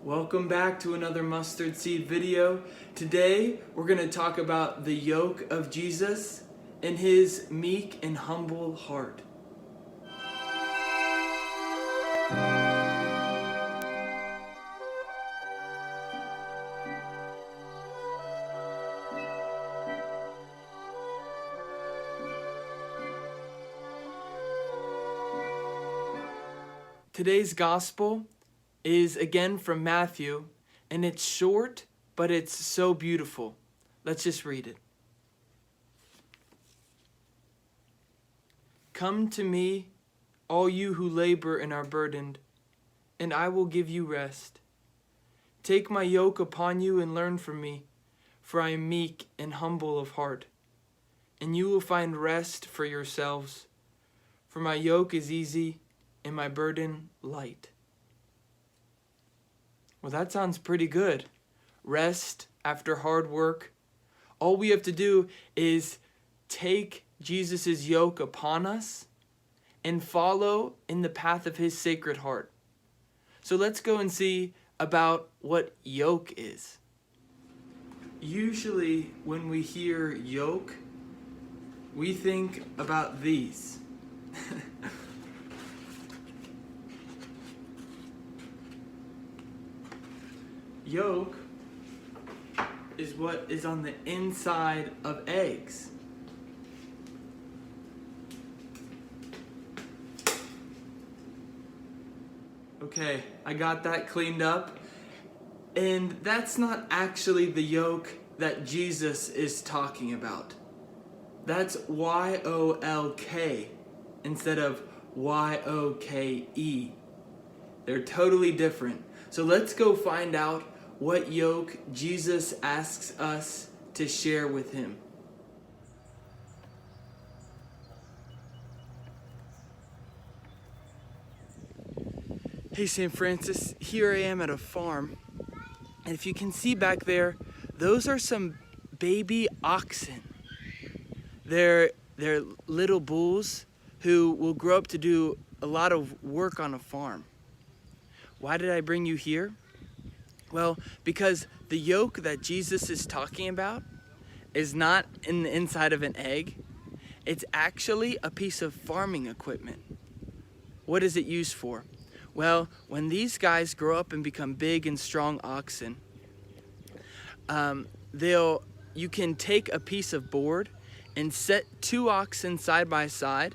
Welcome back to another mustard seed video. Today we're going to talk about the yoke of Jesus and his meek and humble heart. Today's gospel is again from Matthew, and it's short, but it's so beautiful. Let's just read it. Come to me, all you who labor and are burdened, and I will give you rest. Take my yoke upon you and learn from me, for I am meek and humble of heart, and you will find rest for yourselves. For my yoke is easy and my burden light. Well, that sounds pretty good. Rest after hard work. All we have to do is take Jesus' yoke upon us and follow in the path of his sacred heart. So let's go and see about what yoke is. Usually when we hear yoke, we think about these. Yolk is what is on the inside of eggs. Okay, I got that cleaned up. And that's not actually the yoke that Jesus is talking about. That's Y-O-L-K instead of Y-O-K-E. They're totally different. So let's go find out what yoke Jesus asks us to share with him. Hey, St. Francis, here I am at a farm. And if you can see back there, those are some baby oxen. They're little bulls who will grow up to do a lot of work on a farm. Why did I bring you here? Well, because the yoke that Jesus is talking about is not in the inside of an egg. It's actually a piece of farming equipment. What is it used for? Well, when these guys grow up and become big and strong oxen, you can take a piece of board and set two oxen side by side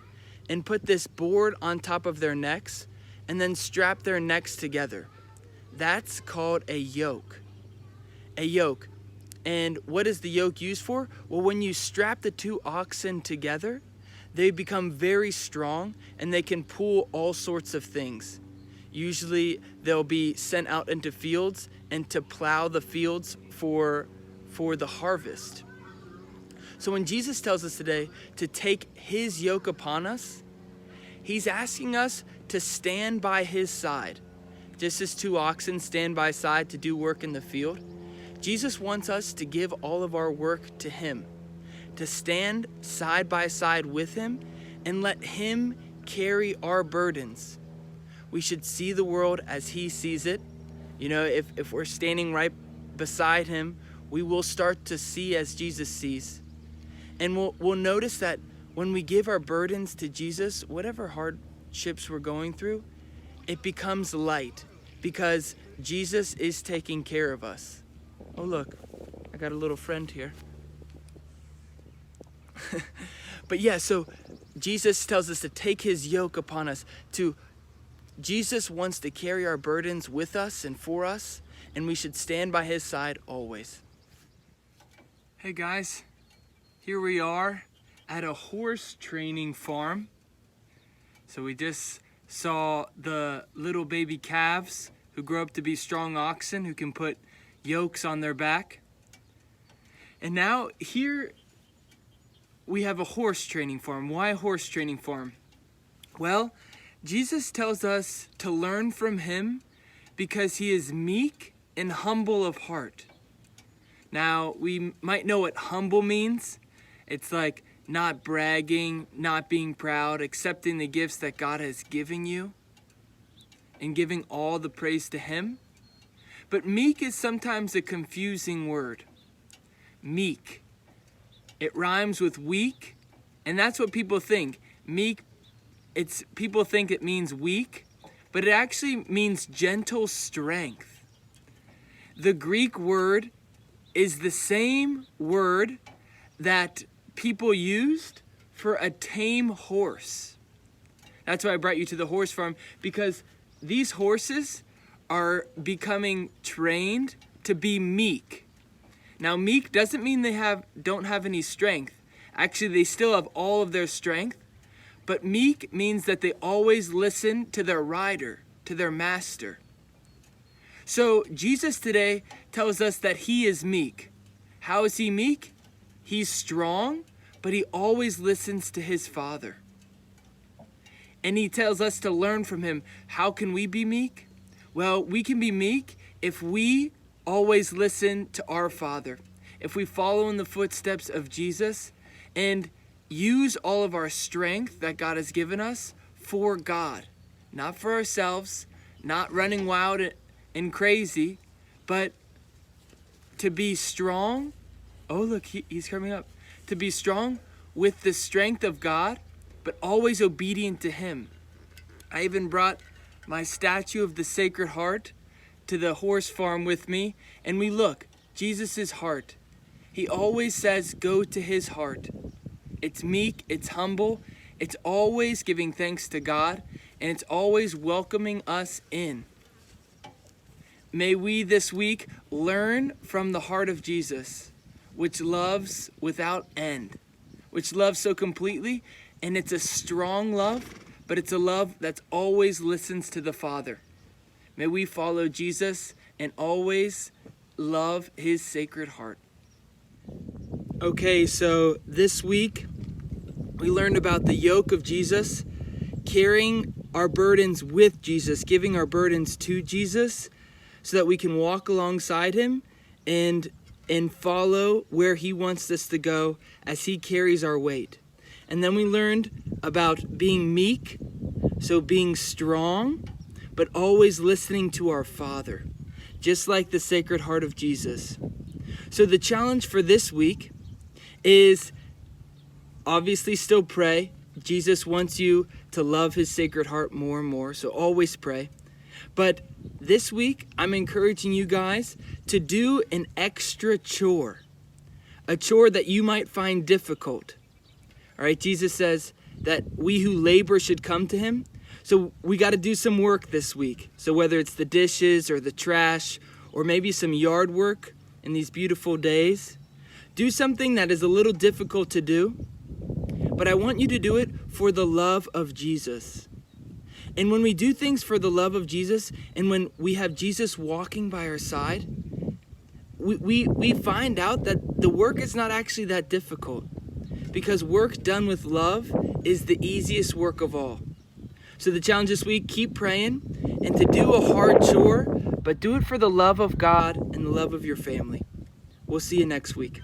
and put this board on top of their necks and then strap their necks together. That's called a yoke. A yoke. And what is the yoke used for? Well, when you strap the two oxen together, they become very strong and they can pull all sorts of things. Usually they'll be sent out into fields and to plow the fields for the harvest. So when Jesus tells us today to take his yoke upon us, he's asking us to stand by his side. Just as two oxen stand by side to do work in the field, Jesus wants us to give all of our work to him, to stand side by side with him and let him carry our burdens. We should see the world as he sees it. You know, if we're standing right beside him, we will start to see as Jesus sees. And we'll notice that when we give our burdens to Jesus, whatever hardships we're going through, it becomes light because Jesus is taking care of us. Oh, look, I got a little friend here. But yeah, so Jesus tells us to take his yoke upon us. Jesus wants to carry our burdens with us and for us, and we should stand by his side always. Hey guys, here we are at a horse training farm. So we just saw the little baby calves who grow up to be strong oxen who can put yokes on their back. And now here we have a horse training farm. Why a horse training farm? Well, Jesus tells us to learn from him because he is meek and humble of heart. Now, we might know what humble means. It's like not bragging, not being proud, accepting the gifts that God has given you and giving all the praise to him. But meek is sometimes a confusing word. Meek. It rhymes with weak, and that's what people think. Meek, people think it means weak, but it actually means gentle strength. The Greek word is the same word that people used for a tame horse. That's why I brought you to the horse farm, because these horses are becoming trained to be meek. Now, meek doesn't mean they don't have any strength. Actually, they still have all of their strength. But meek means that they always listen to their rider, to their master. So Jesus today tells us that he is meek. How is he meek? He's strong, but he always listens to his Father. And he tells us to learn from him. How can we be meek? Well, we can be meek if we always listen to our Father. If we follow in the footsteps of Jesus and use all of our strength that God has given us for God. Not for ourselves, not running wild and crazy, but to be strong. Oh, look, he's coming up. To be strong with the strength of God, but always obedient to him. I even brought my statue of the Sacred Heart to the horse farm with me, and we look, Jesus' heart. He always says, go to his heart. It's meek, it's humble, it's always giving thanks to God, and it's always welcoming us in. May we this week learn from the heart of Jesus, which loves without end, which loves so completely, and it's a strong love, but it's a love that always listens to the Father. May we follow Jesus and always love his Sacred Heart. Okay, so this week we learned about the yoke of Jesus, carrying our burdens with Jesus, giving our burdens to Jesus so that we can walk alongside him and follow where he wants us to go as he carries our weight. And then we learned about being meek, so being strong, but always listening to our Father, just like the Sacred Heart of Jesus. So the challenge for this week is obviously still pray. Jesus wants you to love his Sacred Heart more and more, so always pray. But this week, I'm encouraging you guys to do an extra chore, a chore that you might find difficult. All right, Jesus says that we who labor should come to him. So we got to do some work this week. So whether it's the dishes or the trash or maybe some yard work in these beautiful days, do something that is a little difficult to do, but I want you to do it for the love of Jesus. And when we do things for the love of Jesus, and when we have Jesus walking by our side, we find out that the work is not actually that difficult, because work done with love is the easiest work of all. So the challenge this week, keep praying and to do a hard chore, but do it for the love of God and the love of your family. We'll see you next week.